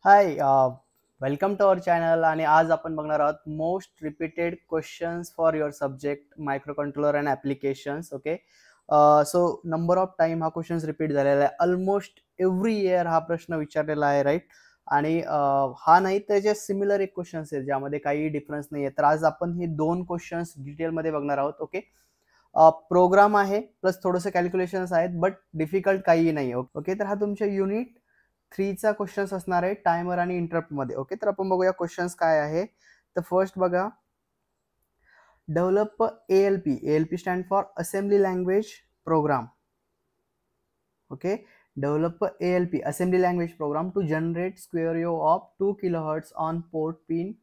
High welcome to our channel आणि आज आपण बघणार आहोत most repeated questions for your subject microcontroller and applications. Okay, so number of time हा questions repeat झालेला आहे. ऑलमोस्ट एव्हरी इयर हा प्रश्न विचारलेला आहे, राईट? आणि हा नाही त्याचे सिमिलर एक क्वेश्चन्स आहेत ज्यामध्ये काही डिफरन्स नाही आहे. तर आज आपण हे दोन क्वेश्चन्स डिटेलमध्ये बघणार आहोत. ओके, प्रोग्राम आहे प्लस थोडंसं कॅल्क्युलेशन्स आहेत, बट डिफिकल्ट काही नाही. ओके, तर हा तुमच्या युनिट 3चा क्वेश्चन्स असणार आहे टायमर आणि इंटरप्ट मध्ये. ओके, तर आपण बघूया क्वेश्चन्स काय आहे. तर फर्स्ट बघा, develop ALP. ALP stand for assembly language program. Okay, develop ALP assembly language program to generate square wave of 2 kilohertz on port pin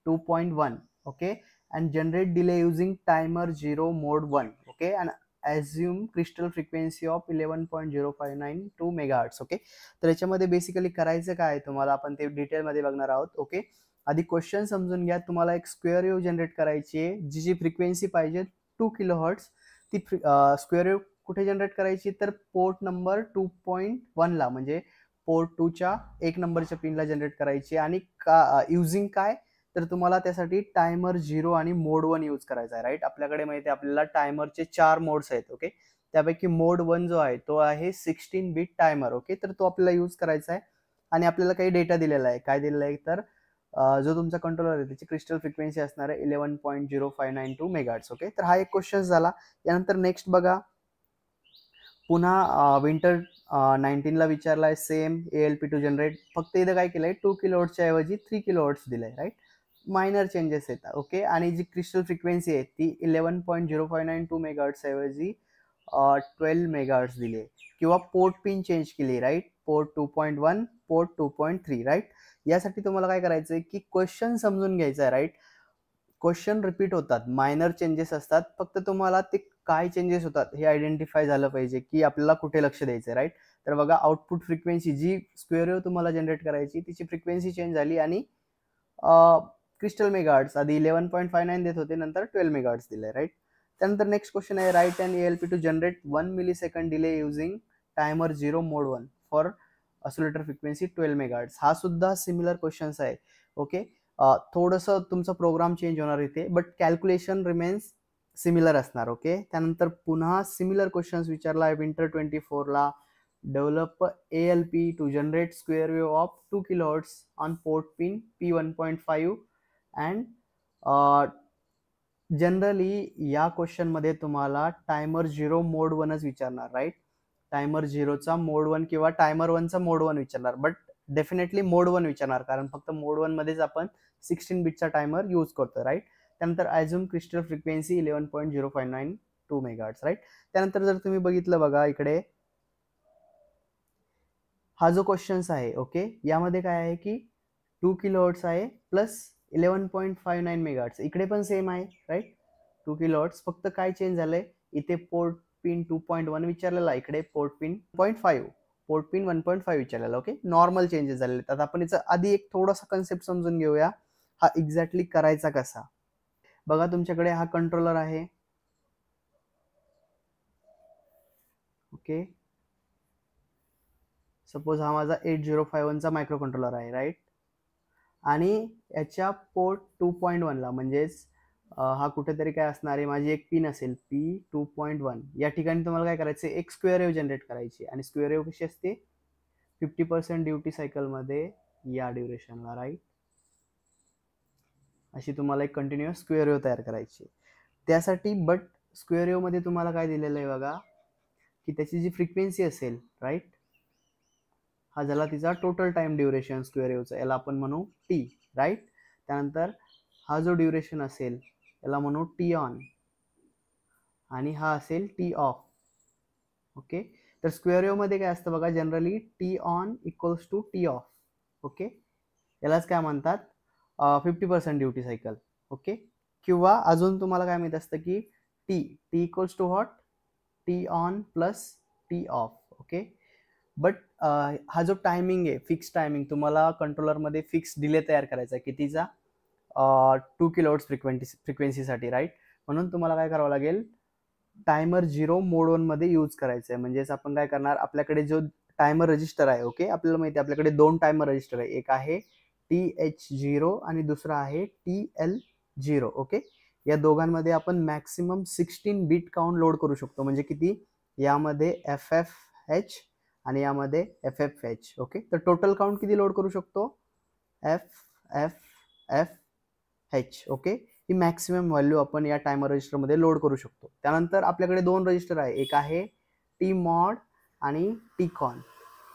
2.1. okay, and generate delay using timer 0 mode 1. okay, and assume crystal frequency of 11.0592 megahertz. Okay, तर याच्यामध्ये basically करायचं काय तुम्हाला आपण ते डिटेलमध्ये बघणार आहोत. ओके, आधी क्वेश्चन समजून घ्या. तुम्हाला एक स्क्वेअर वेव्ह जनरेट करायची आहे जी फ्रिक्वेन्सी पाहिजे 2 किलोहर्ट्ज. ती स्क्वेअर वेव्ह कुठे जनरेट करायची तर पोर्ट नंबर 2.1 ला, म्हणजे पोर्ट 2च्या 1 नंबरच्या पिनला जनरेट करायची. आणि युजिंग काय तर तुम्हाला त्यासाठी टायमर 0 आणि मोड 1 यूज करायचा आहे, राईट? आपल्याकडे माहिती आहे आपल्याला टायमरचे 4 मोड्स आहेत. ओके, त्यापैकी मोड 1 जो आहे तो आहे 16 बिट टायमर. ओके, तर तो आपल्याला यूज करायचा आहे. आणि आपल्याला काही डेटा दिलेला आहे. काय दिलेला आहे तर जो तुमचा कंट्रोलर आहे त्याची क्रिस्टल फ्रिक्वेन्सी असणार आहे 11.0592 मेगाहर्ट्ज. ओके, तर हा एक क्वेश्चन झाला. यानंतर नेक्स्ट बघा, पुन्हा विंटर 19ला विचारला आहे सेम ALP टू जनरेट. फक्त इथं काय केलंय 2 किलोहर्ट्जच्या ऐवजी 3 किलोहर्ट्ज दिलंय, राईट? मायनर चेंजेस येतात. ओके, आणि जी क्रिस्टल फ्रिक्वेन्सी आहे ती 11.0592 मेगाहर्ट्ज ऐवजी 12 मेगाहर्ट्ज दिली आहे. किंवा पोर्ट पिन चेंज केली, राईट? Port 2.1 port 2.3, right? यासाठी तुम्हाला काय करायचंय की क्वेश्चन समजून घ्यायचा आहे, राईट? क्वेश्चन रिपीट होतात, मायनर चेंजेस असतात, फक्त तुम्हाला ते काय चेंजेस होतात हे आयडेंटिफाय झालं पाहिजे की आपल्याला कुठे लक्ष द्यायचं, राईट? तर बघा, आउटपुट फ्रिक्वेन्सी जी स्क्वेअर वेव्ह तुम्हाला जनरेट करायची तिची फ्रिक्वेन्सी चेंज झाली आणि क्रिस्टल मेगाहर्ट्ज आधी 11.59 देत होते, नंतर 12 मेगाहर्ट्ज दिले, राईट? त्यानंतर नेक्स्ट क्वेश्चन आहे, right and ALP to generate 1 millisecond delay using timer 0 mode 1 for oscillator frequency 12 megahertz. हा सुद्धा सिमिलर क्वेश्चन्स आहे. ओके, थोडंसं तुमचा प्रोग्राम चेंज होणार इथे, बट कॅल्क्युलेशन रिमेन्स सिमिलर असणार. ओके, त्यानंतर पुन्हा सिमिलर क्वेश्चन्स विचारला आहे विंटर 24ला. Develop ALP to generate square wave of 2 kilohertz on port pin P1.5 and generally या क्वेश्चन मध्ये तुम्हाला टायमर 0 मोड 1च विचारणार, राईट? टायमर 0चा मोड 1 किंवा टायमर 1चा मोड 1 विचारणार, बट डेफिनेटली मोड 1 विचारणार, कारण फक्त मोड 1 मध्येच आपण 16 बिटचा टायमर यूज करतो, राईट? त्यानंतर assume crystal frequency 11.0592 megahertz, right? त्यानंतर जर तुम्ही बघितलं बघा इकडे, हा जो क्वेश्चन्स आहे, ओके, यामध्ये काय आहे की 2 किलोहर्ट्ज आहे प्लस 11.59 मेगाहर्ट्ज. इकडे पण सेम आहे, राईट? 2 किलोहर्ट्ज, फक्त काय चेंज झालंय इथे पोर्ट पिन 2.1 विचारलेला, इकडे पोर्ट पिन 0.5, पोर्ट पिन 1.5 विचारलेला. ओके, नॉर्मल चेंजेस झालेले. आता आपण याचा आधी एक थोडासा कन्सेप्ट समजून घेऊया, हा एक्झॅक्टली करायचा कसा. बघा, तुमच्याकडे हा कंट्रोलर आहे. ओके, सपोज हा माझा 8051चा मायक्रो कंट्रोलर आहे, राईट? आणि याच्या पोर्ट 2.1 ला, म्हणजेच हा कुठेतरी काय असणार आहे, माझी एक पिन असेल P2.1. या ठिकाणी तुम्हाला काय करायचं, एक स्क्वेअर वेव्ह जनरेट करायची. आणि स्क्वेअर वेव्ह कशी असते 50% ड्युटी सायकलमध्ये या ड्युरेशनला, राईट? अशी तुम्हाला एक कंटिन्युअस स्क्वेअर वेव्ह तयार करायची त्यासाठी. बट स्क्वेअर वेव्ह मध्ये तुम्हाला काय दिलेलं आहे बघा, की त्याची जी फ्रिक्वेन्सी असेल, राईट, हा झाला तिचा टोटल टाइम ड्युरेशन स्क्वेअर वेव्हचा, याला आपण म्हणू T, राईट? त्यानंतर हा जो ड्युरेशन असेल याला म्हणू T ऑन, आणि हा असेल T ऑफ. ओके, तर स्क्वेअर वेव्ह मध्ये काय असतं बघा, generally T on equals to T off. Okay, यालाच काय म्हणतात 50% ड्युटी सायकल. ओके, किंवा अजून तुम्हाला काय माहित असतं की T equals to what, T on plus T off. Okay, but हा जो टायमिंग आहे, फिक्स टायमिंग, तुम्हाला कंट्रोलरमध्ये फिक्स डिले तयार करायचा आहे कितीचा, 2 किलोहर्ट्ज फ्रिक्वेन्सीसाठी, राईट? म्हणून तुम्हाला काय करावं लागेल, टायमर 0 मोड 1 मध्ये यूज करायचं आहे. म्हणजेच आपण काय करणार, आपल्याकडे जो टायमर रजिस्टर आहे. ओके, आपल्याला माहिती आहे आपल्याकडे 2 टायमर रजिस्टर आहे. एक आहे TH0 आणि दुसरा आहे TL0. ओके, या दोघांमध्ये आपण मॅक्सिमम 16 बीट काउंट लोड करू शकतो. म्हणजे किती? यामध्ये FFH आणि यामध्ये FFH. ओके, तर टोटल काउंट किती लोड करू शकतो? FFH. ओके, ही मॅक्सिमम व्हॅल्यू आपण या टायमर रजिस्टरमध्ये लोड करू शकतो. त्यानंतर आपल्याकडे 2 रजिस्टर आहे. एक आहे TMOD आणि TCON.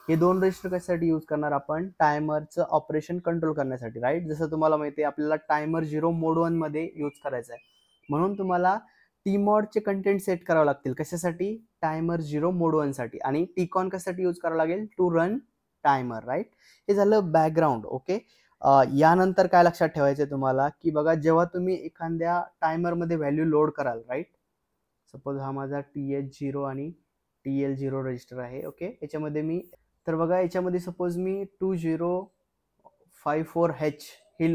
हे 2 रजिस्टर कशासाठी यूज करणार आपण? टायमरचं ऑपरेशन कंट्रोल करण्यासाठी, राईट. जसं तुम्हाला माहिती आहे आपल्याला टायमर 0 मोड 1 मध्ये यूज करायचा आहे, म्हणून तुम्हाला TMODचे कंटेंट सेट करावं लागतील. कशासाठी? टायमर 0 मोड 1 साठी. आणि TCON कशासाठी यूज करावं लागेल? To run timer, right. हे झालं बॅकग्राऊंड. ओके, यानंतर काय लक्षात ठेवायचं आहे तुम्हाला की बघा, जेव्हा तुम्ही एखाद्या टायमरमध्ये व्हॅल्यू लोड कराल, राईट. सपोज हा माझा TH0 आणि TL0 रजिस्टर आहे. ओके, याच्यामध्ये मी तर बघा याच्यामध्ये सपोज मी 2054H ही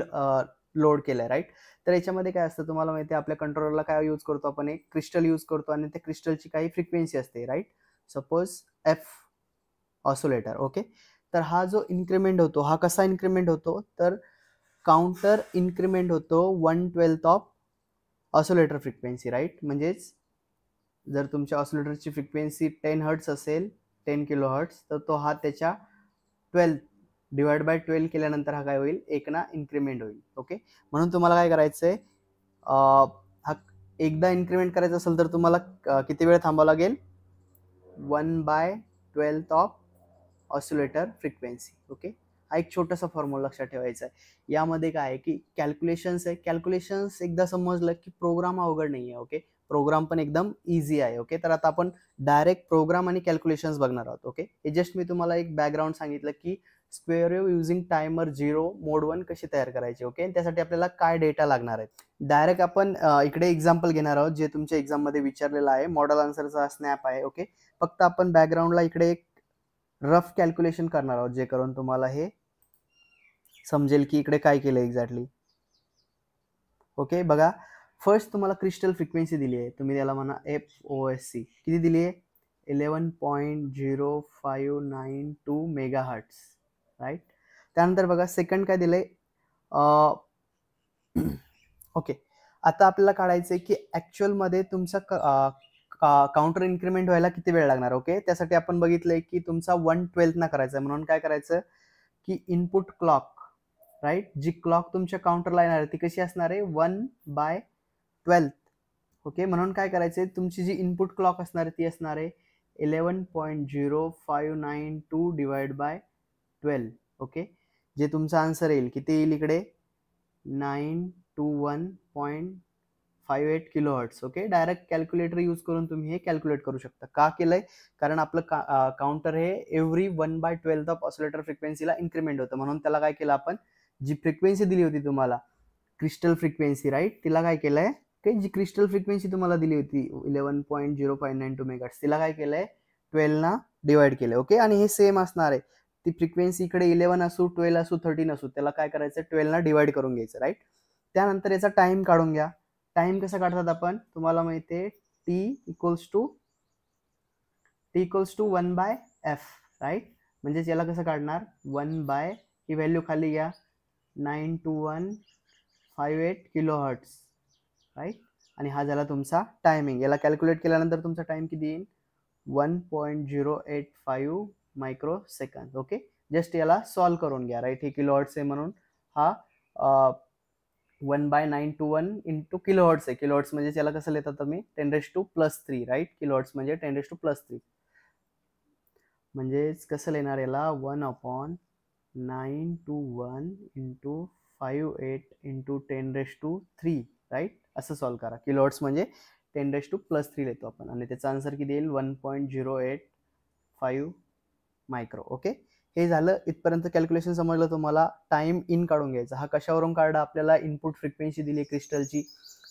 लोड केलंय, राईट. तर याच्यामध्ये काय असतं तुम्हाला माहिती आहे आपल्या कंट्रोलरला काय यूज करतो आपण? एक क्रिस्टल यूज करतो आणि त्या क्रिस्टलची काही फ्रिक्वेन्सी असते, right. Suppose F oscillator. Okay, तर हा जो इन्क्रीमेंट होतो हा कसा इन्क्रीमेंट होतो? तर काउंटर इन्क्रीमेंट होतो 1/12 ऑफ ऑसिलेटर फ्रिक्वेन्सी, राईट. म्हणजेच जर तुमच्या ऑसिलेटरची फ्रिक्वेन्सी 10 हर्ट्स असेल, 10 किलो हर्ट्स, तर तो हा त्याच्या 12 डिवाइड बाय 12 केल्यानंतर हा काय होईल? 1 ना इन्क्रीमेंट होईल. ओके, म्हणून तुम्हाला काय करायचंय? हा एकदा इन्क्रीमेंट करायचं असेल तर तुम्हाला किती वेळ थांबावं लागेल? 1/12 ऑफ ऑसिलेटर फ्रिक्वेन्सी. ओके, हा एक छोटासा फॉर्म्युला लक्षात ठेवायचा आहे. यामध्ये काय आहे की कॅल्क्युलेशन्स आहे. कॅल्क्युलेशन्स एकदा समजलं की प्रोग्राम अवघड नाही आहे. ओके, प्रोग्राम पण एकदम इझी आहे. ओके, तर आता आपण डायरेक्ट प्रोग्राम आणि कॅल्क्युलेशन्स बघणार आहोत. ओके, हे जस्ट मी तुम्हाला एक बॅकग्राऊंड सांगितलं की square wave using timer 0 mode 1 कशी तयार करायची. ओके, त्यासाठी आपल्याला काय डेटा लागणार आहे. डायरेक्ट आपण इकडे एक्झाम्पल घेणार आहोत जे तुमच्या एक्झाममध्ये विचारलेलं आहे. मॉडेल आन्सरचा स्नॅप आहे. ओके, फक्त आपण बॅकग्राऊंडला इकडे एक रफ कॅल्क्युलेशन करणार आहोत जे करून तुम्हाला हे समजेल की इकडे काय केलं एक्झॅक्टली. ओके, बघा फर्स्ट तुम्हाला क्रिस्टल फ्रिक्वेन्सी दिली आहे. तुम्ही त्याला म्हणा FOSC. किती दिली आहे? 11.0592 मेगाहर्ट्स, राईट. त्यानंतर बघा सेकंड काय दिलंय? ओके, आता आपल्याला काढायचंय की ऍक्च्युअलमध्ये तुमचा काउंटर इन्क्रीमेंट व्हायला किती वेळ लागणार. ओके, त्यासाठी आपण बघितलंय की तुमचा 1/12 ना करायचा आहे. म्हणून काय करायचं की इनपुट क्लॉक, राईट, जी क्लॉक तुमच्या काउंटरला येणार आहे ती कशी असणार आहे? 1/12. ओके, म्हणून काय करायचंय? तुमची जी इनपुट क्लॉक असणार आहे ती असणार आहे 11.0592 डिवाइड बाय 12. ओके, जे तुमचा आन्सर येईल किती येईल इकडे? 921.58 kilohertz. Okay, direct calculator use करून तुम्ही हे कॅल्क्युलेट करू शकता. का केलंय? कारण आपलं काउंटर हे एव्हरी 1/12 ऑफ ऑसिलेटर फ्रिक्वेन्सीला इन्क्रीमेंट होतं. म्हणून त्याला काय केलं आपण? जी फ्रिक्वेन्सी दिली होती तुम्हाला क्रिस्टल फ्रिक्वेन्सी, राईट, तिला काय केलंय? जी क्रिस्टल फ्रिक्वेन्सी तुम्हाला दिली होती 11.0592 मेगाहर्ट्ज, तिला काय केलंय? 12 ना डिवाइड केलंय. ओके, आणि हे सेम असणार आहे. ती फ्रिक्वेन्सी इकडे 11 असू, 12 असू, 13 असू, त्याला काय करायचं? 12 ना डिवाइड करून घ्यायचं, राईट. त्यानंतर याचा टाइम काढून घ्या. टाइम कसा काढतात आपण? तुम्हाला माहिती आहे T equals to 1/f, right. म्हणजेच याला कसं काढणार? 1 ही व्हॅल्यू खाली घ्या 92158 किलो हर्ट्स, राईट. आणि हा झाला तुमचा टायमिंग. याला कॅल्क्युलेट केल्यानंतर तुमचा टाइम किती येईल? 1.085 मायक्रो सेकंद. ओके, जस्ट याला सॉल्व करून घ्या, राईट. हे किलो हर्ट्स आहे म्हणून हा 1/921 इंटू किलो हर्ट्स आहे. किलो हर्ट्स म्हणजे याला कसं लिहितात तुम्ही? 10⁻+3, राईट. किलो हर्ट्स म्हणजे 10⁻+3. म्हणजेच कसं लिहिणार याला? 1/921 इंटू 58 इंटू 10⁻3, राईट. असं सॉल्व करा. किलो हर्ट्स म्हणजे 10⁻+3 लिहितो आपण आणि त्याचा आन्सर किती येईल? 1.085 मायक्रो. ओके, हे झालं. इथपर्यंत कॅल्क्युलेशन समजलं तुम्हाला. टाइम इन काढून घ्यायचा. हा कशावरून काढला? आपल्याला इनपुट फ्रिक्वेन्सी दिली क्रिस्टलची,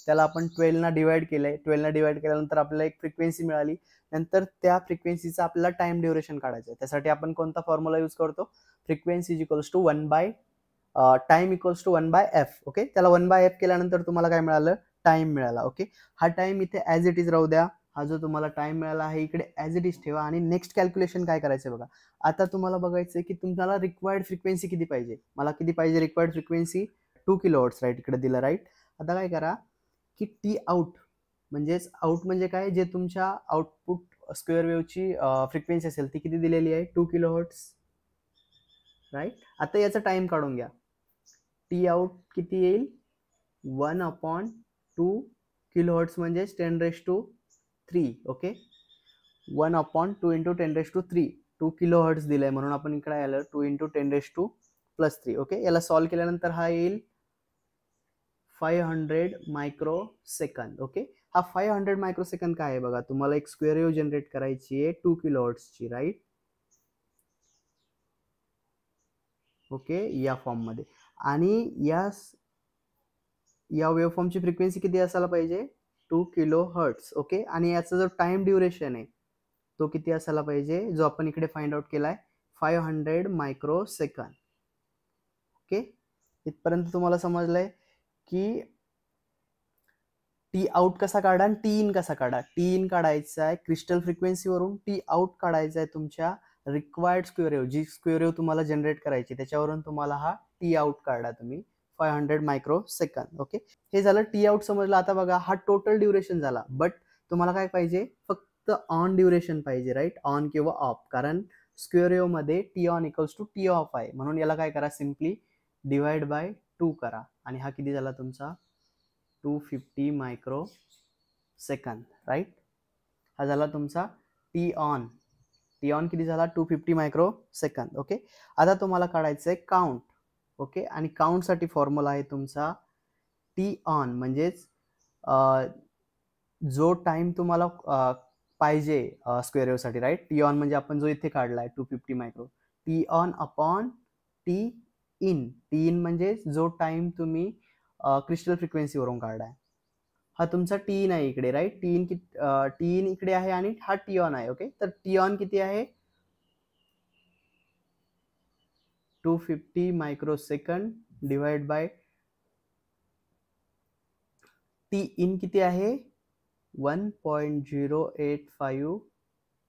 त्याला आपण 12 ना डिवाइड केलंय. 12 ना डिवाइड केल्यानंतर आपल्याला एक फ्रिक्वेन्सी मिळाली. नंतर त्या फ्रिक्वेन्सीचा आपल्याला टाइम ड्युरेशन काढायचं आहे. त्यासाठी आपण कोणता फॉर्म्युला यूज करतो? Frequency equals to 1/, time equals to 1/f. Okay, त्याला 1/f केल्यानंतर तुम्हाला काय मिळालं? टाइम मिळाला. ओके, हा टाइम इथे ॲज इट इज राहू द्या. हा जो तुम्हाला टाइम मिळाला आहे इकडे ॲज इट इज ठेवा आणि नेक्स्ट कॅल्क्युलेशन काय करायचं बघा. आता तुम्हाला बघायचं आहे की तुम्हाला रिक्वायर्ड फ्रिक्वेन्सी किती पाहिजे. मला किती पाहिजे रिक्वायर्ड फ्रिक्वेन्सी 2 किलोहर्ट्ज राईट, इकडे दिलं राईट. आता काय करा की टी आउट म्हणजेच आउट म्हणजे काय, जे तुमच्या आउटपुट स्क्वेअर वेव्हची फ्रिक्वेन्सी असेल ती किती दिलेली आहे 2 किलोहर्ट्ज राईट. आता याचा टाइम काढून घ्या. टी आउट किती येईल 1/2 किलोहर्ट्ज म्हणजे 10⁻³ ओके. 1/2 × 10⁻³ 2 किलोहर्ट्ज दिलंय म्हणून आपण इकडे आलं 2 × 10⁻³ ओके. याला सॉल्व्ह केल्यानंतर हा येईल 500 मायक्रोसेकंद ओके. हा 500 मायक्रोसेकंद काय आहे बघा, तुम्हाला एक स्क्वेअर वेव्ह जनरेट करायची आहे 2 किलोहर्ट्जची राईट ओके, या फॉर्म मध्ये. आणि या वेव्ह फॉर्मची फ्रिक्वेन्सी किती असायला पाहिजे 2 किलोहर्ट्ज ओके. आणि याचा जो टाइम ड्युरेशन आहे तो किती असायला पाहिजे, जो आपण इकडे फाइंड आउट केलाय 500 मायक्रोसेकंद ओके. इथपर्यंत तुम्हाला समजलंय की टी आउट कसा काढा आणि टी इन कसा काढा. टी इन काढायचा आहे क्रिस्टल फ्रिक्वेन्सीवरून, टी आउट काढायचा आहे तुमच्या रिक्वायर्ड स्क्वेअर वेव्ह, जी स्क्वेअर वेव्ह तुम्हाला जनरेट करायची त्याच्यावरून तुम्हाला हा टी आउट काढा तुम्ही 500 मायक्रोसेकंद ओके. हे झालं टी आउट समजलं. आता बघा हा टोटल ड्युरेशन झाला, बट तुम्हाला काय पाहिजे फक्त ऑन ड्युरेशन पाहिजे राईट, ऑन किंवा ऑफ. कारण स्क्वेअर वेव्ह मध्ये T on equals to T off आहे, म्हणून याला काय करा सिम्पली डिवाइड बाय 2 करा. आणि हा किती झाला तुमचा 250 मायक्रोसेकंद राईट. हा झाला तुमचा टी ऑन. टी ऑन किती झाला 250 मायक्रोसेकंद ओके. आता तुम्हाला काढायचं आहे काउंट ओके. आणि काउंटसाठी फॉर्म्युला आहे तुमचा टी ऑन म्हणजेच जो टाइम तुम्हाला पाहिजे स्क्वेअर वेव्हसाठी राईट. टी ऑन म्हणजे आपण जो इथे काढलाय 250 micro, T on upon T in. T in म्हणजे जो टाइम तुम्ही क्रिस्टल फ्रिक्वेन्सीवरून काढलाय. हा तुमचा टी इन आहे इकडे राईट. टी इन इकडे आहे आणि हा टी ऑन आहे ओके. तर टी ऑन किती आहे 250 microsecond divide by T in किती आहे 1.085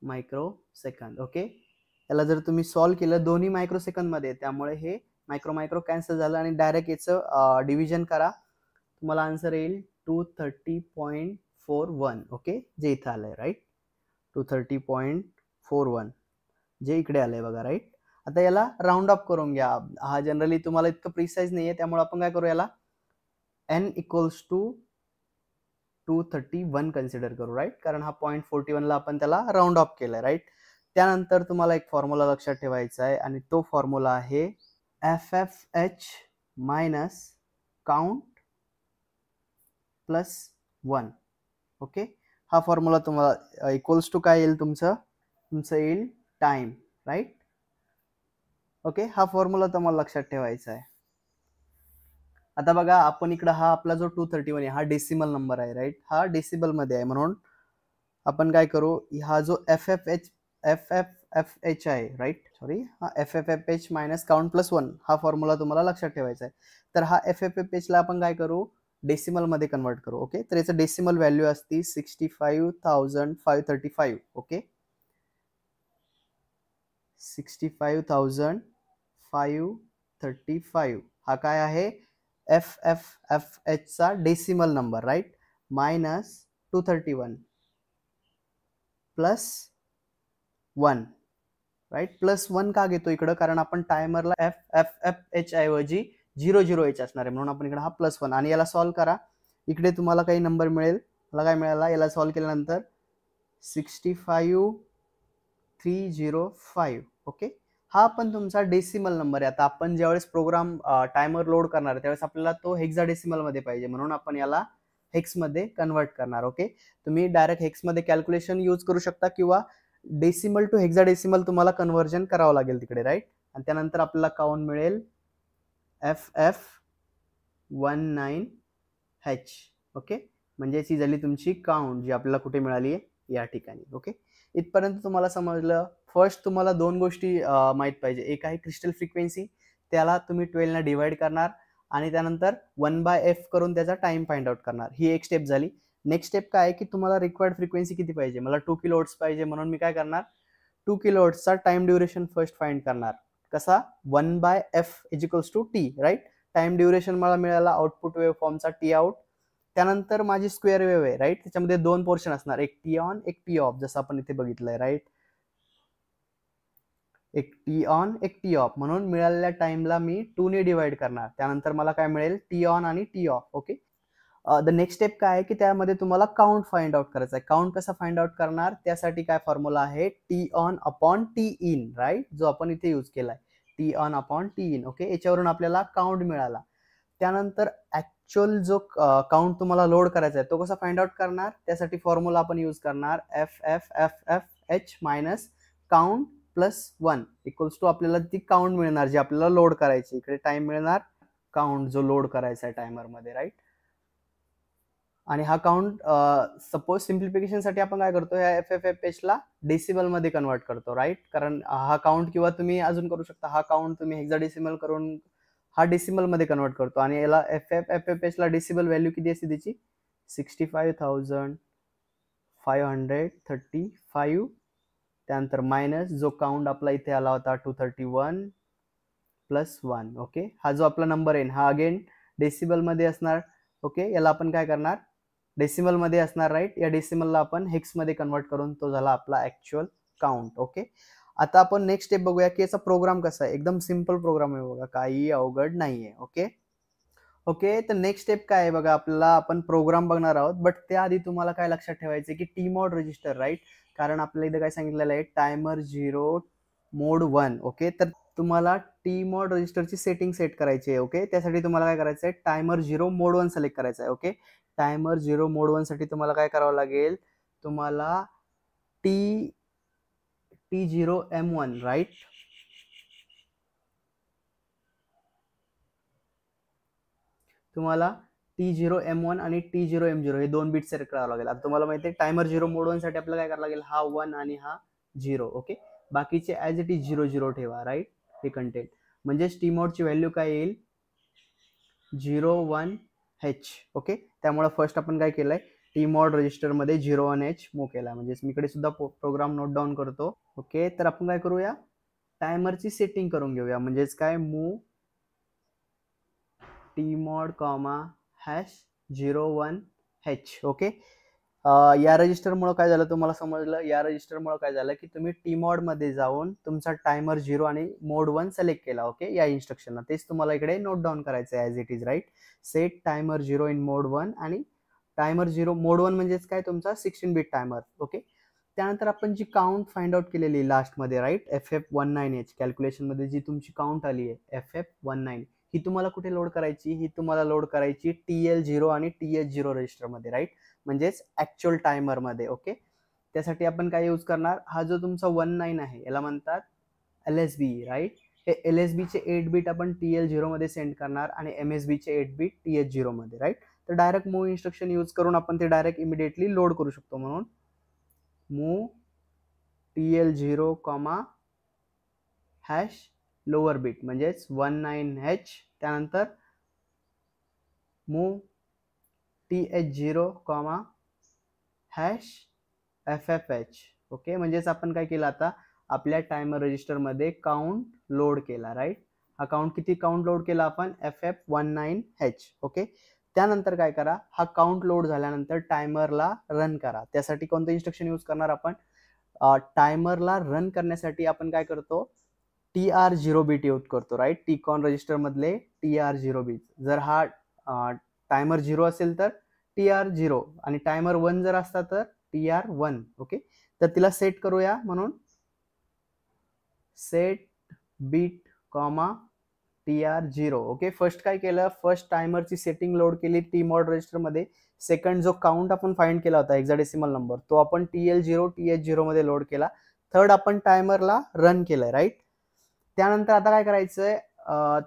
मायक्रोसेकंद ओके. याला जर तुम्ही सॉल्व्ह केलं दोन्ही मायक्रोसेकंद मध्ये, त्यामुळे हे मायक्रो कॅन्सल झालं आणि डायरेक्ट याचं डिव्हिजन करा, तुम्हाला आन्सर येईल 230.41 ओके, जे इथं आलंय राईट. 230.41 जे इकडे आलंय बघा राईट. आता याला राऊंड अप करून घ्या. हा जनरली तुम्हाला इतकं प्रिसाइज नाहीये, त्यामुळे आपण काय करू याला n इक्वल्स टू 231 कन्सिडर करू राईट. कारण हा 0.41 ला आपण त्याला राऊंड अप केलाय राईट. त्यानंतर तुम्हाला एक फॉर्म्युला लक्षात ठेवायचा आहे आणि तो फॉर्म्युला आहे FFH minus count plus 1 okay. हा फॉर्म्युला तुम्हाला इक्वल्स टू काय येईल तुमचं येईल टाइम राईट ओके. हा फॉर्म्युला तुम्हाला लक्षात ठेवायचा आहे. आता बघा आपण इकडं हा आपला जो 231 आहे हा डेसिमल नंबर आहे राईट. हा डेसिमल मध्ये आहे म्हणून आपण काय करू, हा जो FFH आहे राईट, सॉरी, हा FFH मायनस काउंट प्लस 1 हा फॉर्म्युला तुम्हाला लक्षात ठेवायचा आहे. तर हा FFH ला आपण काय करू डेसिमल मध्ये कन्वर्ट करू ओके. तर याचं डेसिमल व्हॅल्यू असती 65,535 ओके. 65,535 हा काय आहे FFH चा decimal number right. Minus 231 plus 1 right. Plus 1 का घेतो इकडं, कारण आपण टायमरला FFH ऐवजी 00H असणार आहे म्हणून आपण इकडे हा प्लस 1. आणि याला सॉल्व्ह करा, इकडे तुम्हाला काही नंबर मिळेल. मला काय मिळाला याला सॉल्व्ह केल्यानंतर 65,305 ओके. हा पण तुमचा डेसिमल नंबर आहे. आता आपण ज्यावेळेस प्रोग्राम टायमर लोड करणार त्यावेळेस आपल्याला तो हेक्साडेसिमल मध्ये पाहिजे, म्हणून आपण याला हेक्स मध्ये कन्वर्ट करणार ओके. तुम्ही डायरेक्ट हेक्स मध्ये कॅल्क्युलेशन यूज करू शकता किंवा डेसिमल टू हेक्साडेसिमल तुम्हाला कन्वर्जन करावं लागेल तिकडे राईट. आणि त्यानंतर आपल्याला काउंट मिळेल FF19H ओके. म्हणजे ही झाली तुमची काउंट जी आपल्याला कुठे मिळाली आहे या ठिकाणी ओके. इथपर्यंत तुम्हाला समजलं. फर्स्ट तुम्हाला दोन गोष्टी माहित पाहिजे. एक आहे क्रिस्टल फ्रिक्वेन्सी, त्याला तुम्ही 12 ने डिवाइड करणार आणि त्यानंतर 1/f करून त्याचा टाइम फाइंड आउट करणार. ही एक स्टेप झाली. नेक्स्ट स्टेप काय आहे की तुम्हाला रिक्वायर्ड फ्रिक्वेन्सी किती पाहिजे, मला 2 किलो हर्ट्ज पाहिजे, म्हणून मी काय करणार 2 किलो हर्ट्जचा टाइम ड्युरेशन फर्स्ट फाइंड करणार. कसा 1/f is equals to T, right. Time duration मला मिळाला आउटपुट वेव्ह फॉर्मचा टी आउट. त्यानंतर माझी स्क्वेअर वेव्ह आहे, राईट. त्याच्यामध्ये दोन पोर्शन असणार, एक टी ऑन एक टी ऑफ, जसं आपण इथे बघितलंय, राईट. एक टी ऑन एक टी ऑफ, म्हणून मिळालेल्या टाइमला मी 2 ने डिवाइड करणार. त्यानंतर मला काय मिळेल टी ऑन आणि T off. Okay. The next step काय आहे की त्यामध्ये तुम्हाला काउंट फाइंड आउट करायचा आहे. काउंट कसा फाइंड आउट करणार, त्यासाठी काय फॉर्म्युला आहे, T on upon T in, right, जो आपण इथे यूज केलाय, T on upon T in. Okay. याच्यावरून आपल्याला काउंट मिळाला. त्यानंतर ऍक्च्युअल जो काउंट तुम्हाला लोड करायचा आहे तो कसा फाइंड आउट करणार, त्यासाठी फॉर्म्युला आपण यूज करणार F F F F H minus count plus 1 equals to आपल्याला ती काउंट मिळणार जी आपल्याला लोड करायची. इकडे टाइम मिळणार काउंट जो लोड करायचा आहे टायमर मध्ये, राईट. आणि हा काउंट सपोज सिम्प्लिफिकेशन साठी आपण काय करतो, या एफ एफ एफ एच ला डेसिमल मध्ये कन्वर्ट करतो, राईट. कारण हा काउंट किंवा तुम्ही अजून करू शकता, हा काउंट तुम्ही हेक्साडेसिमल करून हा डेसिमल मध्ये कन्वर्ट करतो. आणि याला F F F F H ला डेसिमल व्हॅल्यू किती असते त्याची 65,535. त्यानंतर मायनस जो काउंट आपला इथे आला होता 231 प्लस 1. ओके. हा जो आपला नंबर आहे हा अगेन डेसिमल मध्ये असणार. ओके. याला आपण काय करणार, डेसिमल मध्ये असणार, राईट. या डेसिमलला आपण हेक्स मध्ये कन्वर्ट करून तो झाला आपला ऍक्च्युअल काउंट. ओके. आता आपण नेक्स्ट स्टेप बघूया की याचा प्रोग्राम कसा आहे. एकदम सिंपल प्रोग्राम आहे बघा, काही अवघड नाहीये. ओके. ओके. तर नेक्स्ट स्टेप काय आहे बघा, आपल्याला आपण प्रोग्राम बघणार आहोत, बट त्याआधी तुम्हाला काय लक्षात ठेवायचं की टी मॉड रजिस्टर, राईट. कारण आपल्याला इथे काय सांगितलेलं आहे, टायमर 0 मोड 1. ओके. तर तुम्हाला टी मॉड रजिस्टरची सेटिंग सेट करायची आहे. ओके. त्यासाठी तुम्हाला काय करायचं आहे, टायमर 0 मोड 1 सिलेक्ट करायचं आहे. ओके. टायमर 0 मोड 1 साठी तुम्हाला काय करावं लागेल, तुम्हाला T0M1, राईट. तुम्हाला T0M1 आणि T0M0 हे दोन बिट सेट करावं लागेल. आता तुम्हाला माहिती आहे टायमर 0 मोड 1 साठी आपल्याला काय करावं लागेल, हा 1 आणि हा 0. ओके. बाकीचे ऍज इट इज 0 ठेवा, राईट. हे कंटेंट म्हणजे टी मॉडची व्हॅल्यू काय येईल 01H. ओके. त्यामुळे फर्स्ट आपण काय केलंय, टी मॉड रजिस्टर मध्ये 01H मूव्ह केला. म्हणजे मी इकडे सुद्धा प्रोग्राम नोट डाऊन करतो. ओके. तर आपण काय करूया, टायमरची सेटिंग करून घेऊया. म्हणजेच काय, move T mod comma hash 01H. Okay. या रजिस्टरमुळे काय झालं तुम्हाला समजलं, या रजिस्टरमुळे काय झालं की तुम्ही टी मॉड मध्ये जाऊन तुमचा टायमर 0 आणि मोड 1 सिलेक्ट केला. ओके. या इन्स्ट्रक्शनला तेच तुम्हाला इकडे नोट डाऊन करायचं आहे as it is, right. Set timer 0 in mode 1 आणि टायमर 0 मोड 1 म्हणजेच काय, तुमचा 16 बिट टायमर. ओके. त्यानंतर आपण जी काउंट फाइंड आउट केलेली लास्ट मध्ये, राईट, FF19H कॅल्क्युलेशन मध्ये जी तुमची काउंट आली आहे FF19, ही तुम्हाला कुठे लोड करायची, ही तुम्हाला लोड करायची TL0 आणि TH0 रजिस्टर मध्ये, राईट. म्हणजेच ऍक्च्युअल टायमर मध्ये. ओके. त्यासाठी आपण काय यूज करणार, हा जो तुमचा 19 आहे याला म्हणतात LSB, राईट. हे LSB चे 8 बिट आपण TL0 मध्ये सेंड करणार आणि MSB चे 8 बिट TH0 मध्ये, राईट. तर डायरेक्ट मूव्ह इन्स्ट्रक्शन यूज करून आपण ते डायरेक्ट इमिडिएटली लोड करू शकतो. म्हणून move TL0 comma hash lower bit म्हणजेच 19H. त्यानंतर move TH0 comma hash FFH. Okay. म्हणजेच आपण काय केलं, आता आपल्या टायमर रजिस्टर मध्ये काउंट लोड केला, राईट. हा काउंट किती काउंट लोड केला आपण FF19H. ओके. त्यानंतर काय करा, हा काउंट लोड झाल्यानंतर टायमरला रन करा. त्यासाठी कोणतं इन्स्ट्रक्शन यूज करणार आपण, टायमरला रन करण्यासाठी आपण काय करतो, TR0 बीट यूज करतो, राईट. टीकॉन रजिस्टर मधले TR0 बीट. जर हा टायमर 0 असेल तर TR0 आणि टायमर 1 जर असता तर TR1. ओके. तर तिला सेट करूया. म्हणून set bit comma TR0. Okay. First काय केलं, फर्स्ट टायमरची सेटिंग लोड केली टी मॉड रजिस्टर मध्ये. सेकंड जो काउंट आपण फाइंड केला होता हेक्साडेसिमल नंबर, तो आपण TL0 TH0 मध्ये लोड केला. थर्ड आपण टायमरला रन केलंय, राईट. त्यानंतर आता काय करायचंय,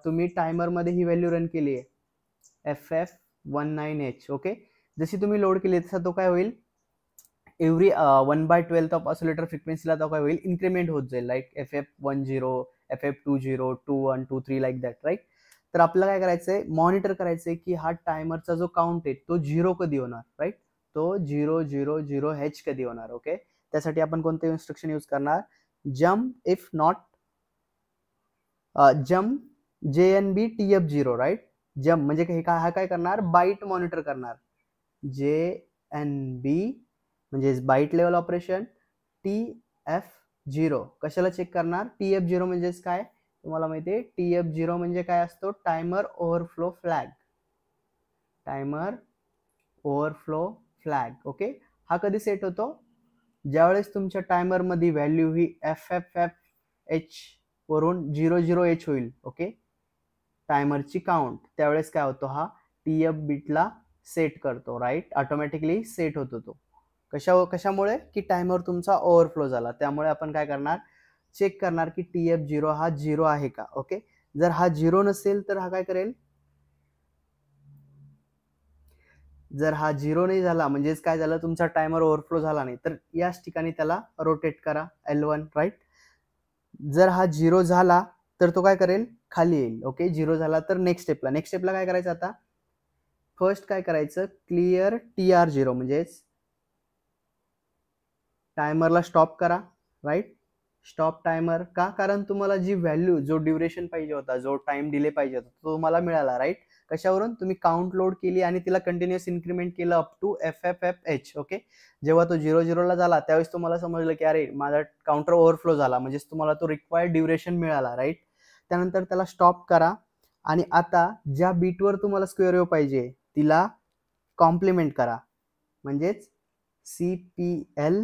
तुम्ही टायमर मध्ये ही व्हॅल्यू रन केली आहे FF19H. ओके. जशी तुम्ही लोड केली तसा तो काय होईल, एव्हरी 1/12 ऑफ ऑसिलेटर फ्रिक्वेन्सीला तो काय होईल, इन्क्रीमेंट होत जाईल, like FF10 FF20 21 23 like that, right. तर आपल्याला काय करायचंय, मॉनिटर करायचंय की हा टायमरचा जो काउंट आहे तो 0 कधी होणार, राईट. तो 000h कधी होणार. ओके, त्यासाठी आपण कोणते इन्स्ट्रक्शन यूज करणार, jump if not jump JNB TF0 right. Jump म्हणजे हा काय करणार, बाईट मॉनिटर करणार. JNB म्हणजे बाईट लेवल ऑपरेशन. TF0 कशाला चेक करणार, TF0 म्हणजेच काय तुम्हाला माहिती आहे, TF0 म्हणजे काय असतो, timer overflow flag. Timer overflow flag. Okay, हा कधी सेट होतो, ज्यावेळेस तुमच्या टायमर मध्ये व्हॅल्यू ही FFFH वरून 00H होईल. ओके, टायमरची काउंट, त्यावेळेस काय होतो, हा TF बिटला सेट करतो. राईट, ऑटोमॅटिकली सेट होतो तो. कशामुळे, की टायमर तुमचा ओव्हरफ्लो झाला, त्यामुळे आपण काय करणार, चेक करणार की TF0 हा 0 आहे का. ओके, जर हा 0 नसेल तर हा काय करेल, जर हा 0 नाही झाला म्हणजेच काय झालं, तुमचा टायमर ओव्हरफ्लो झाला नाही, तर याच ठिकाणी त्याला रोटेट करा L1. राईट, जर हा 0 झाला तर तो काय करेल, खाली येईल. ओके, 0 झाला तर नेक्स्ट स्टेपला काय करायचं, आता फर्स्ट काय करायचं, क्लिअर TR0 म्हणजेच टायमरला स्टॉप करा. राईट, स्टॉप टायमर का, कारण तुम्हाला जी व्हॅल्यू, जो ड्युरेशन पाहिजे होता, जो टाइम डिले पाहिजे होता, तो तुम्हाला मिळाला. राईट, कशावरून, तुम्ही काउंट लोड केली आणि तिला कंटिन्युअस इन्क्रीमेंट केलं अप टू FFFH. ओके, जेव्हा तो 00 ला झाला त्यावेळेस तुम्हाला समजलं की अरे माझा काउंटर ओव्हरफ्लो झाला, म्हणजेच तुम्हाला तो रिक्वायर्ड ड्युरेशन मिळाला. राईट, त्यानंतर त्याला स्टॉप करा आणि आता ज्या बीटवर तुम्हाला स्क्वेअर वेव्ह पाहिजे तिला कॉम्प्लिमेंट करा, म्हणजेच CPL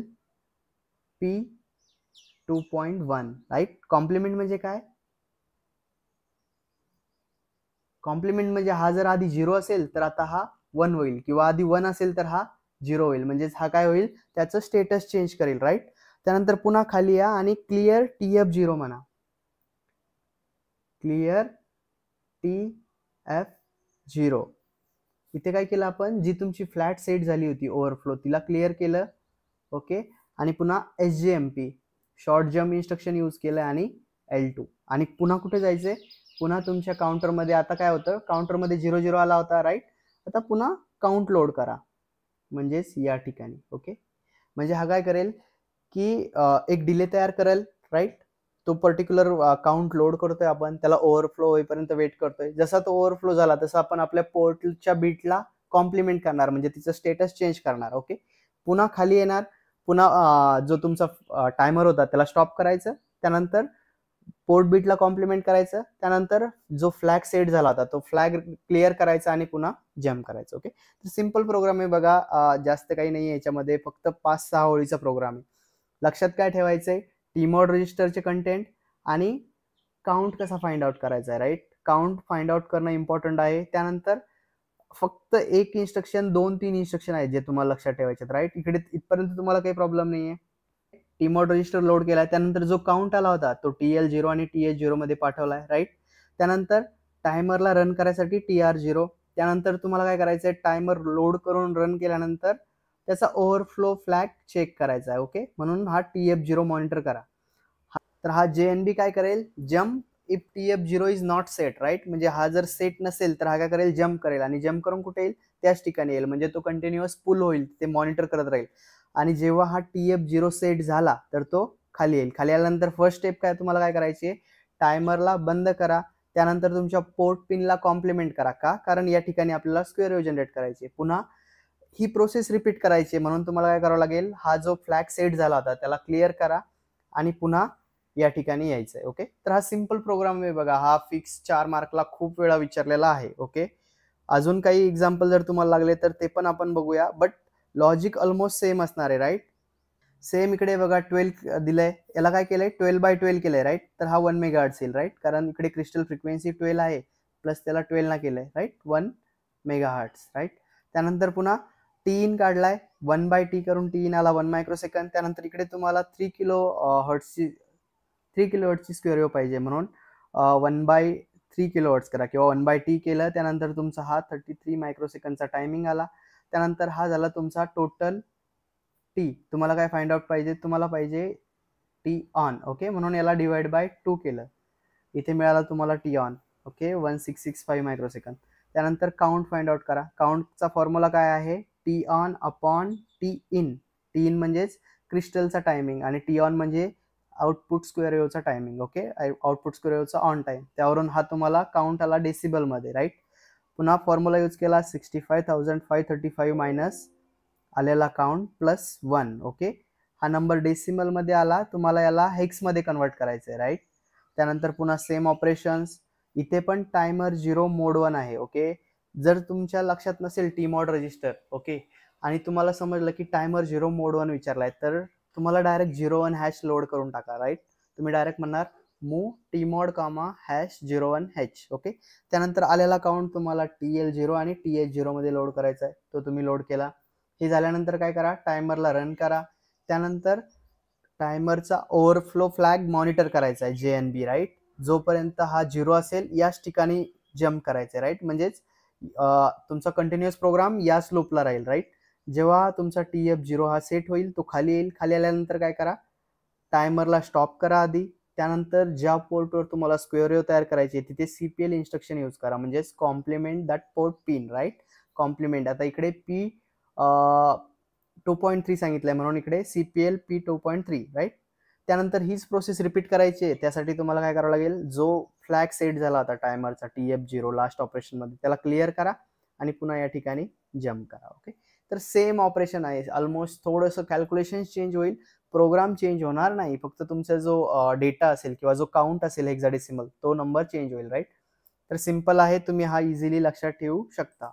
P2.1. राईट, कॉम्प्लिमेंट म्हणजे काय, कॉम्प्लिमेंट म्हणजे हा जर आधी 0 असेल तर आता हा 1 होईल, किंवा आधी 1 असेल तर हा 0 होईल, म्हणजेच हा काय होईल, त्याचं स्टेटस चेंज करेल. राईट, त्यानंतर पुन्हा खाली या आणि क्लिअर TF0 म्हणा. क्लिअर TF0, इथे काय केलं आपण, जी तुमची फ्लॅट सेट झाली होती ओव्हरफ्लो तिला क्लिअर केलं. ओके, आणि पुन्हा SJMP short jump instruction use केलं आणि L2, आणि पुन्हा कुठे जायचंय, पुन्हा तुमच्या काउंटरमध्ये आता काय होतं, काउंटरमध्ये 00 आला होता. राईट, आता पुन्हा काउंट लोड करा, म्हणजेच या ठिकाणी. ओके, म्हणजे हा काय करेल की एक डिले तयार करेल. राईट, तो पर्टिक्युलर काउंट लोड करतोय आपण, त्याला ओव्हरफ्लो होईपर्यंत वेट करतोय. जसा तो ओव्हरफ्लो झाला तसा आपण आपल्या पोर्टच्या बीटला कॉम्प्लिमेंट करणार, म्हणजे तिचं स्टेटस चेंज करणार. ओके, पुन्हा खाली येणार, पुन्हा जो तुमचा टायमर होता त्याला स्टॉप करायचं, त्यानंतर पोर्ट बीटला कॉम्प्लिमेंट करायचं, त्यानंतर जो फ्लॅग सेट झाला होता तो फ्लॅग क्लिअर करायचा आणि पुन्हा जम्प करायचं. ओके, तर सिंपल प्रोग्राम आहे बघा, जास्त काही नाही याच्यामध्ये, फक्त 5-6 ओळीचा प्रोग्राम आहे. लक्षात काय ठेवायचंय, टीमोड रजिस्टरचे कंटेंट आणि काउंट कसा फाइंड आउट करायचा आहे. राईट, काउंट फाइंड आउट करणं इम्पॉर्टंट आहे. त्यानंतर फक्त एक इन्स्ट्रक्शन, 2-3 इन्स्ट्रक्शन आहेत जे तुम्हाला लक्षात ठेवायचे. राईट, इकडे इथपर्यंत तुम्हाला काही प्रॉब्लेम नाहीये. टीमोड रजिस्टर लोड केला, त्यानंतर जो काउंट आला होता तो TL0 आणि TH0 मध्ये पाठवलाय. राईट, त्यानंतर टायमरला रन करायसाठी TR0, त्यानंतर तुम्हाला काय करायचंय, टायमर लोड करून रन केल्यानंतर त्याचा ओव्हरफ्लो फ्लॅग चेक करायचा आहे. ओके, म्हणून हा TF0 मॉनिटर करा. तर हा JNB काय करेल, jump if TF0 is not set. Right, म्हणजे हा जर सेट नसेल तर हा काय करेल, जम्प करेल, आणि जम्प करून कुठे येईल, त्याच ठिकाणी येईल, म्हणजे तो कंटिन्युअस पुल होईल, ते मॉनिटर करत राहील. आणि जेव्हा हा TF0 सेट झाला तर तो खाली येईल. खाली आल्यानंतर फर्स्ट स्टेप काय तुम्हाला काय करायची आहे, टायमरला बंद करा, त्यानंतर तुमच्या पोर्ट पिनला कॉम्प्लिमेंट करा. का, कारण या ठिकाणी आपल्याला स्क्वेअर वेव्ह जनरेट करायची. पुन्हा ही प्रोसेस रिपीट करायची, म्हणून तुम्हाला काय करावं लागेल, हा जो फ्लॅग सेट झाला होता त्याला क्लिअर करा आणि पुन्हा या ठिकाणी यायचंय. ओके, तर हा सिंपल प्रोग्राम आहे बघा, हा फिक्स 4 मार्कला खूप वेळा विचारलेला आहे. ओके, अजून काही एक्झाम्पल जर तुम्हाला लागले तर ते पण आपण बघूया, बट लॉजिक ऑलमोस्ट सेम असणार आहे. राईट, सेम इकडे बघा 12 दिलंय, याला काय केलंय, 12/12 केलंय. राईट, तर हा 1 मेगाहर्ट्झ येईल. राईट, कारण इकडे क्रिस्टल फ्रिक्वेन्सी 12 आहे, प्लस त्याला 12 ना केलंय. Right, 1 megahertz. राईट, त्यानंतर पुन्हा T काढलाय, 1/T करून T आला 1 मायक्रोसेकंड. त्यानंतर इकडे तुम्हाला 3 किलो हर्ट्झची स्क्वेअर वेव्ह पाहिजे, म्हणून 1/3 किलो हर्ट्झ करा, किंवा 1/T केलं. त्यानंतर तुमचा हा 33 मायक्रोसेकंडचा टायमिंग आला. त्यानंतर हा झाला तुमचा टोटल T. तुम्हाला काय फाइंड आउट पाहिजे, तुम्हाला पाहिजे T ऑन. ओके, म्हणून याला डिवाइड बाय 2 केलं, इथे मिळाला तुम्हाला T ऑन. Okay, 1665 microsecond. त्यानंतर काउंट फाइंड आउट करा. काउंटचा फॉर्म्युला काय आहे, T on upon T in. T in म्हणजेच क्रिस्टलचा टायमिंग आणि टी ऑन म्हणजे आउटपुट स्क्वेअर वेव्हचा टायमिंग. ओके, आउटपुट स्क्वेअर वेव्हचा ऑन टाइम. त्यावरून हा तुम्हाला काउंट आला डेसिबल मध्ये, राईट. पुन्हा फॉर्म्युला यूज केला 65,535 मायनस आलेला काउंट प्लस 1. ओके, हा नंबर डेसिमल मध्ये आला, तुम्हाला याला हेक्स मध्ये कन्वर्ट करायचं आहे, राईट. त्यानंतर पुन्हा सेम ऑपरेशन्स. इथे पण टायमर 0 मोड 1 आहे. ओके, जर तुमच्या लक्षात नसेल टी मॉड रजिस्टर, ओके, आणि तुम्हाला समजलं की टायमर 0 मोड 1 विचारलाय, तर तुम्हाला डायरेक्ट 01 हॅश लोड करून टाका, राईट. तुम्ही डायरेक्ट म्हणणार मूव टी मॉड कामा हॅश 01 हॅच. ओके, त्यानंतर आलेला काउंट तुम्हाला TL0 आणि TH0 मध्ये लोड करायचा आहे, तो तुम्ही लोड केला. हे झाल्यानंतर काय करा, टायमरला रन करा. त्यानंतर टायमरचा ओव्हरफ्लो फ्लॅग मॉनिटर करायचा आहे JNB, राईट. जोपर्यंत हा 0 असेल याच ठिकाणी जम्प करायचं आहे, राईट. म्हणजेच तुमचा कंटिन्युअस प्रोग्राम याच लूपला राहील, राईट. जेव्हा तुमचा TF0 हा सेट होईल, तो खाली येईल. खाली आल्यानंतर काय करा, टायमरला स्टॉप करा आधी. त्यानंतर ज्या पोर्टवर तुम्हाला स्क्वेअर वेव्ह तयार करायची आहे तिथे CPL इन्स्ट्रक्शन यूज करा, म्हणजेच complement that port pin, right. Complement. आता इकडे P 2.3 सांगितलंय म्हणून इकडे CPL P 2.3, राईट. त्यानंतर हीच प्रोसेस रिपीट करायची आहे. त्यासाठी तुम्हाला काय करावं लागेल, जो फ्लॅग सेट झाला होता टायमरचा TF0 लास्ट ऑपरेशन मध्ये, त्याला क्लिअर करा आणि पुन्हा या ठिकाणी जम्प करा. ओके, तर सेम ऑपरेशन आहे ऑलमोस्ट. थोडंसं कॅल्क्युलेशन चेंज होईल, प्रोग्राम चेंज होणार नाही. फक्त तुमचा जो डेटा असेल किंवा जो काउंट असेल हेक्साडेसिमल, तो नंबर चेंज होईल, राईट. तर सिंपल आहे, तुम्ही हा इझिली लक्षात ठेवू शकता.